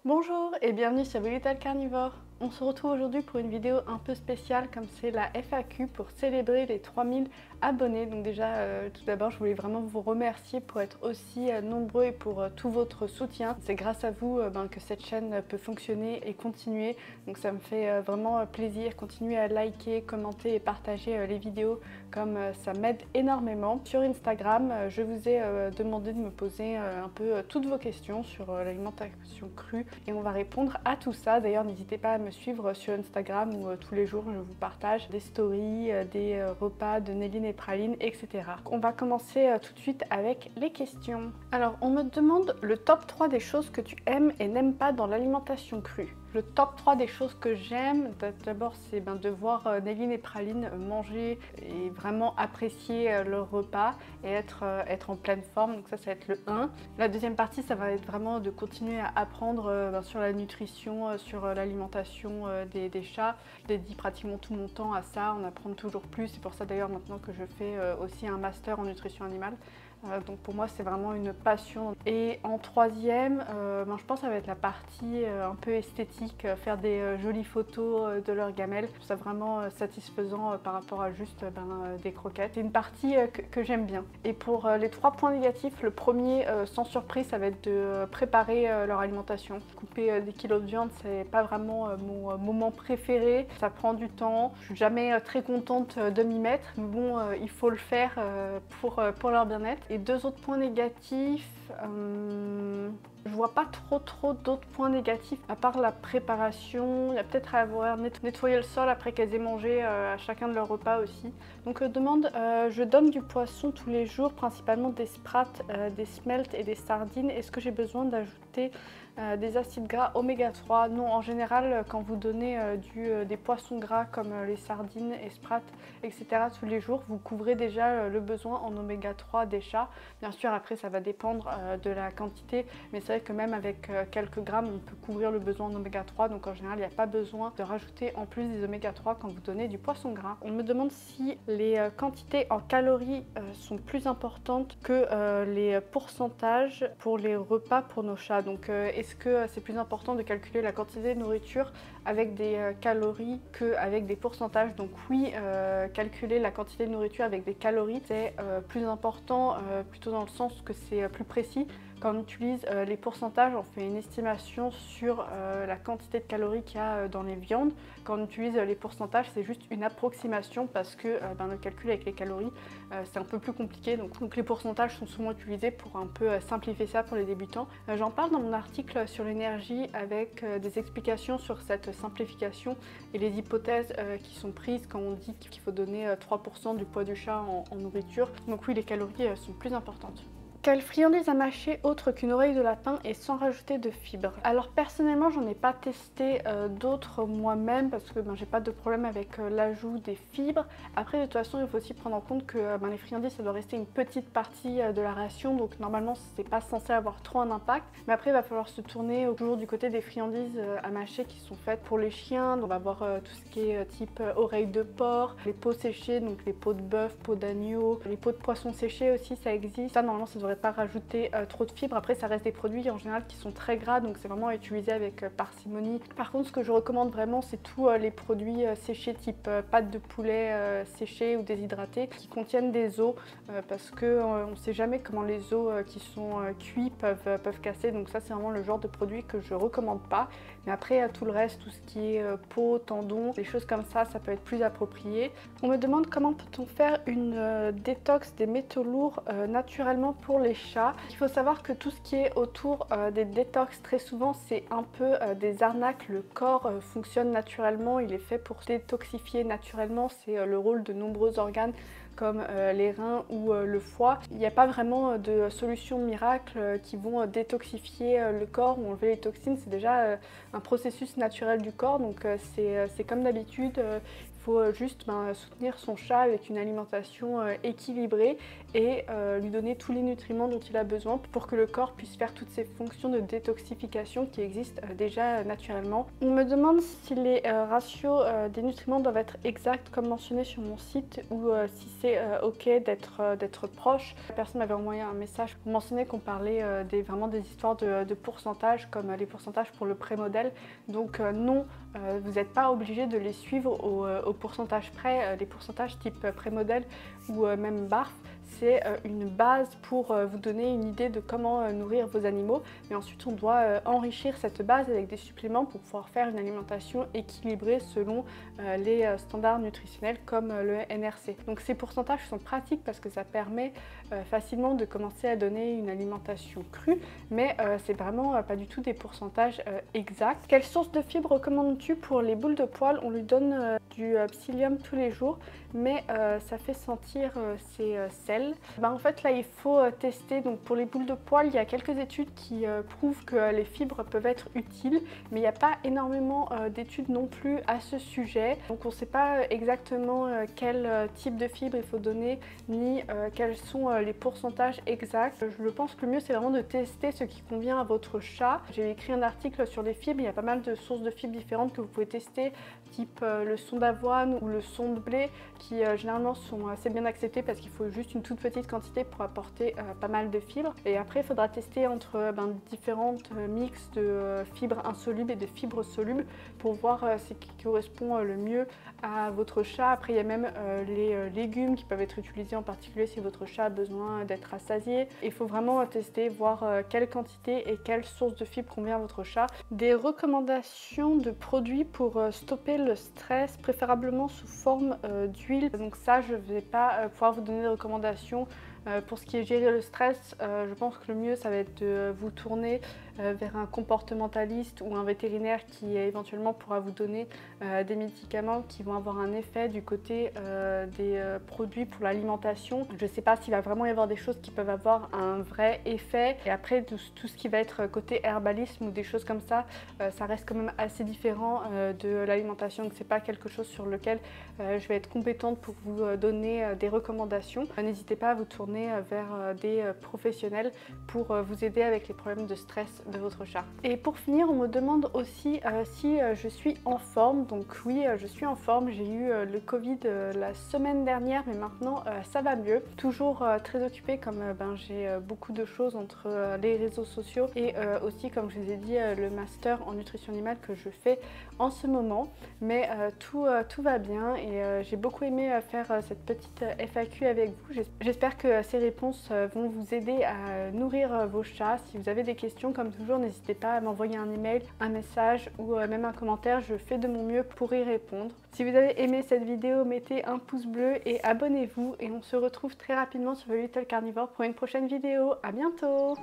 Bonjour et bienvenue sur Little Carnivore. On se retrouve aujourd'hui pour une vidéo un peu spéciale comme c'est la FAQ pour célébrer les 3000 abonnés. Donc déjà, tout d'abord, je voulais vraiment vous remercier pour être aussi nombreux et pour tout votre soutien. C'est grâce à vous que cette chaîne peut fonctionner et continuer. Donc ça me fait vraiment plaisir. Continuez à liker, commenter et partager les vidéos comme ça m'aide énormément. Sur Instagram, je vous ai demandé de me poser un peu toutes vos questions sur l'alimentation crue et on va répondre à tout ça. D'ailleurs, n'hésitez pas à me suivre sur Instagram où tous les jours je vous partage des stories, des repas de Néline et Praline, etc. On va commencer tout de suite avec les questions. Alors, on me demande le top 3 des choses que tu aimes et n'aimes pas dans l'alimentation crue. Le top 3 des choses que j'aime, d'abord c'est de voir Néline et Praline manger et vraiment apprécier leur repas et être en pleine forme, donc ça va être le 1. La deuxième partie, ça va être vraiment de continuer à apprendre sur la nutrition, sur l'alimentation des chats. Je dédie pratiquement tout mon temps à ça, on apprend toujours plus, c'est pour ça d'ailleurs maintenant que je fais aussi un master en nutrition animale. Donc pour moi c'est vraiment une passion. Et en troisième, je pense que ça va être la partie un peu esthétique, faire des jolies photos de leurs gamelles. Je trouve ça vraiment satisfaisant par rapport à juste des croquettes. C'est une partie que j'aime bien. Et pour les 3 points négatifs, le premier sans surprise ça va être de préparer leur alimentation. Couper des kilos de viande, c'est pas vraiment mon moment préféré. Ça prend du temps. Je suis jamais très contente de m'y mettre. Mais bon, il faut le faire pour leur bien-être. Et 2 autres points négatifs, je vois pas trop d'autres points négatifs à part la préparation. Il y a peut-être à avoir nettoyé le sol après qu'elles aient mangé à chacun de leurs repas aussi. Donc je donne du poisson tous les jours, principalement des sprats, des smelts et des sardines. Est-ce que j'ai besoin d'ajouter des acides gras oméga 3? Non, en général, quand vous donnez des poissons gras comme les sardines et sprats, etc. tous les jours, vous couvrez déjà le besoin en oméga 3 des chats. Bien sûr, après, ça va dépendre de la quantité, mais c'est vrai que même avec quelques grammes, on peut couvrir le besoin en oméga 3. Donc en général, il n'y a pas besoin de rajouter en plus des oméga 3 quand vous donnez du poisson gras. On me demande si les quantités en calories sont plus importantes que les pourcentages pour les repas pour nos chats. Donc est-ce que c'est plus important de calculer la quantité de nourriture avec des calories qu'avec des pourcentages? Donc oui, calculer la quantité de nourriture avec des calories, c'est plus important, plutôt dans le sens que c'est plus précis. Quand on utilise les pourcentages, on fait une estimation sur la quantité de calories qu'il y a dans les viandes. Quand on utilise les pourcentages, c'est juste une approximation parce que le calcul avec les calories, c'est un peu plus compliqué. Donc les pourcentages sont souvent utilisés pour un peu simplifier ça pour les débutants. J'en parle dans mon article sur l'énergie avec des explications sur cette simplification et les hypothèses qui sont prises quand on dit qu'il faut donner 3% du poids du chat en nourriture. Donc oui, les calories sont plus importantes. Quelle friandise à mâcher autre qu'une oreille de lapin et sans rajouter de fibres? Alors personnellement, j'en ai pas testé d'autres moi-même parce que j'ai pas de problème avec l'ajout des fibres. Après, de toute façon, il faut aussi prendre en compte que les friandises, ça doit rester une petite partie de la ration, donc normalement, c'est pas censé avoir trop un impact. Mais après, il va falloir se tourner toujours du côté des friandises à mâcher qui sont faites pour les chiens. Donc, on va voir tout ce qui est type oreille de porc, les peaux séchées, donc les peaux de bœuf, peaux d'agneau, les peaux de poisson séchées aussi, ça existe. Ça, normalement, ça devrait pas rajouter trop de fibres. Après, ça reste des produits en général qui sont très gras, donc c'est vraiment à utiliser avec parcimonie. Par contre, ce que je recommande vraiment, c'est tous les produits séchés type pâte de poulet séchée ou déshydratés qui contiennent des os parce que on ne sait jamais comment les os qui sont cuits peuvent casser. Donc ça, c'est vraiment le genre de produit que je recommande pas. Mais après, tout le reste, tout ce qui est peau, tendons, des choses comme ça peut être plus approprié. On me demande comment peut-on faire une détox des métaux lourds naturellement pour les chats. Il faut savoir que tout ce qui est autour des détox, très souvent, c'est un peu des arnaques. Le corps fonctionne naturellement, il est fait pour détoxifier naturellement. C'est le rôle de nombreux organes comme les reins ou le foie. Il n'y a pas vraiment de solutions miracles qui vont détoxifier le corps ou enlever les toxines. C'est déjà un processus naturel du corps, donc c'est comme d'habitude. Il faut juste soutenir son chat avec une alimentation équilibrée et lui donner tous les nutriments dont il a besoin pour que le corps puisse faire toutes ces fonctions de détoxification qui existent déjà naturellement. On me demande si les ratios des nutriments doivent être exacts comme mentionné sur mon site ou si c'est ok d'être proche. La personne m'avait envoyé un message pour mentionner qu'on parlait vraiment des histoires de pourcentage comme les pourcentages pour le pré-modèle. Donc non, vous n'êtes pas obligé de les suivre au pourcentage près, les pourcentages type pré-modèle ou même BARF. C'est une base pour vous donner une idée de comment nourrir vos animaux. Mais ensuite, on doit enrichir cette base avec des suppléments pour pouvoir faire une alimentation équilibrée selon les standards nutritionnels comme le NRC. Donc ces pourcentages sont pratiques parce que ça permet facilement de commencer à donner une alimentation crue, mais c'est vraiment pas du tout des pourcentages exacts. Quelle source de fibres recommandes-tu pour les boules de poils? On lui donne du psyllium tous les jours, mais ça fait sentir ses selles. En fait là il faut tester. Donc pour les boules de poils, il y a quelques études qui prouvent que les fibres peuvent être utiles, mais il n'y a pas énormément d'études non plus à ce sujet. Donc on ne sait pas exactement quel type de fibres il faut donner, ni quels sont les pourcentages exacts. Je pense que le mieux c'est vraiment de tester ce qui convient à votre chat. J'ai écrit un article sur les fibres, il y a pas mal de sources de fibres différentes que vous pouvez tester, type le son d'avoine ou le son de blé, qui généralement sont assez bien acceptés parce qu'il faut juste une toute petite quantité pour apporter pas mal de fibres. Et après il faudra tester entre différentes mix de fibres insolubles et de fibres solubles pour voir ce qui correspond le mieux à votre chat. Après il y a même les légumes qui peuvent être utilisés, en particulier si votre chat a besoin d'être rassasié. Il faut vraiment tester, voir quelle quantité et quelle source de fibres convient à votre chat. Des recommandations de produits pour stopper le stress, préférablement sous forme d'huile. Donc ça, je ne vais pas pouvoir vous donner de recommandations. Pour ce qui est gérer le stress, je pense que le mieux ça va être de vous tourner vers un comportementaliste ou un vétérinaire qui éventuellement pourra vous donner des médicaments qui vont avoir un effet du côté des produits pour l'alimentation. Je ne sais pas s'il va vraiment y avoir des choses qui peuvent avoir un vrai effet. Et après tout ce qui va être côté herbalisme ou des choses comme ça, ça reste quand même assez différent de l'alimentation. Donc c'est pas quelque chose sur lequel je vais être compétente pour vous donner des recommandations. N'hésitez pas à vous tourner vers des professionnels pour vous aider avec les problèmes de stress de votre chat. Et pour finir, on me demande aussi si je suis en forme. Donc oui, je suis en forme. J'ai eu le Covid la semaine dernière, mais maintenant ça va mieux. Toujours très occupée comme j'ai beaucoup de choses entre les réseaux sociaux et aussi, comme je vous ai dit, le master en nutrition animale que je fais en ce moment. Mais tout va bien et j'ai beaucoup aimé faire cette petite FAQ avec vous. J'espère que ces réponses vont vous aider à nourrir vos chats. Si vous avez des questions, comme toujours, n'hésitez pas à m'envoyer un email, un message ou même un commentaire. Je fais de mon mieux pour y répondre. Si vous avez aimé cette vidéo, mettez un pouce bleu et abonnez-vous. Et on se retrouve très rapidement sur The Little Carnivore pour une prochaine vidéo. À bientôt!